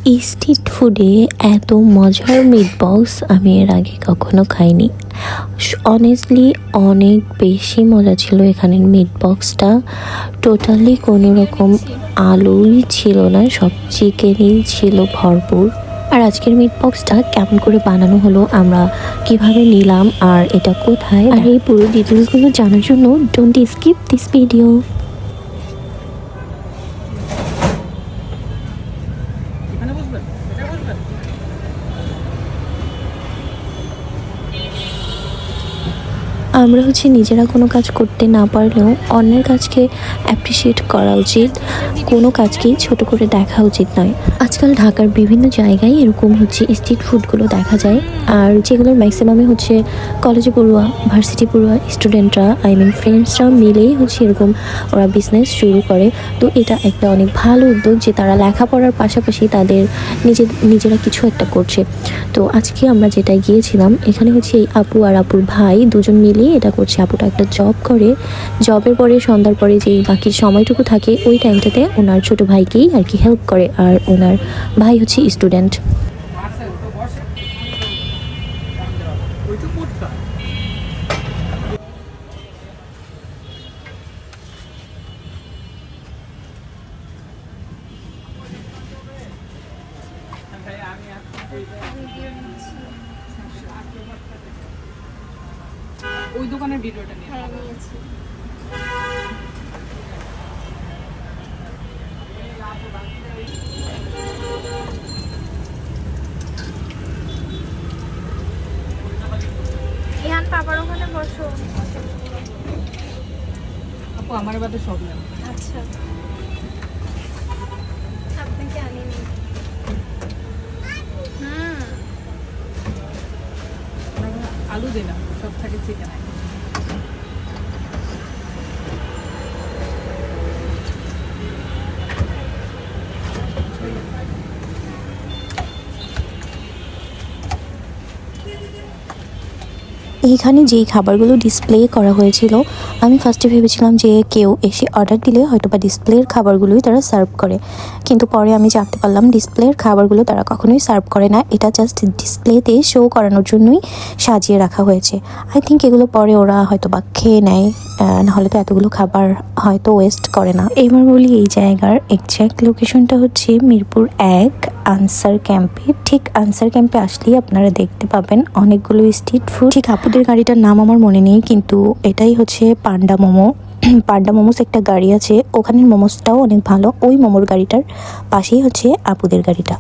Street ফুডে এত মজার মিট বক্স আমি এর আগে কখনো খাইনি। অনেস্টলি অনেক বেশি মজা ছিল এখানের মিট বক্সটা। টোটালি কোনো রকম আলুই ছিল না, সব চিকেনই ছিল ভরপুর। আর আজকের মিট বক্সটা কেমন করে বানানো হলো, আমরা কিভাবে নিলাম, আর এটা কোথায়, আর এই পুরো ডিটেলসগুলো জানার জন্য ডোন্ট স্কিপ দিস ভিডিও। আমরা নিজেরা কোনো কাজ করতে না পারলেও অন্যের কাজকে অ্যাপ্রিসিয়েট করা উচিত, কোনো কাজকেই ছোট করে দেখা উচিত নয়। আজকাল ঢাকার বিভিন্ন জায়গায় এরকম স্ট্রিট ফুডগুলো দেখা যায়, আর যেগুলোর ম্যাক্সিমামে কলেজে পড়ুয়া, ভার্সিটি পড়ুয়া স্টুডেন্টরা, ফ্রেন্ডসরা মিলেই এরকম ওরা বিজনেস শুরু করে। তো এটা একটা অনেক ভালো উদ্যোগ যে তারা লেখাপড়ার পাশাপাশি তাদের নিজেরা কিছু একটা করছে। তো আজকে আমরা যেটাই গিয়েছিলাম, এখানে এই আপু আর আপুর ভাই দুজন মিলে এটা করছে। আপুটা একটা জব করে, জবের পরে সন্ধ্যার পরে যেই বাকি সময়টুকু থাকে ওই টাইমটাতে ওনার ছোট ভাইকেই আর কি হেল্প করে, আর ওনার ভাই স্টুডেন্ট। ওই দোকানের ভিডিওটা নিয়ে নিয়েছি। ইহান পাপার ওখানে বসো। আপু আমার বাদে সব নেন। আচ্ছা, আপনাকে আনিনি। আলু দিই না, সব থাকে চিকেন। এইখানে যেই খাবারগুলো ডিসপ্লে করা হয়েছিল, আমি ফার্স্টে ভেবেছিলাম যে কেউ এসে অর্ডার দিলে হয়তো বা ডিসপ্লের খাবারগুলোই তারা সার্ভ করে, কিন্তু পরে আমি জানতে পারলাম ডিসপ্লের খাবারগুলো তারা কখনোই সার্ভ করে না। এটা জাস্ট ডিসপ্লেতে শো করানোর জন্যই সাজিয়ে রাখা হয়েছে। আই থিঙ্ক এগুলো পরে ওরা হয়তো বা খেয়ে নেয়, নাহলে তো এতগুলো খাবার হয়তো ওয়েস্ট করে না। এবার বলি, এই জায়গার এক্স্যাক্ট লোকেশনটা মিরপুর 1 আনসার ক্যাম্পে। ঠিক আনসার ক্যাম্পে আসলেই আপনারা দেখতে পাবেন অনেকগুলো স্ট্রিট ফুড। ঠিক আপুদের গাড়িটার নাম আমার মনে নেই, কিন্তু এটাই পান্ডা মোমো। পান্ডা মোমোস একটা গাড়ি আছে, ওখানের মোমোসটাও অনেক ভালো। ওই মোমোর গাড়িটার পাশেই আপুদের গাড়িটা।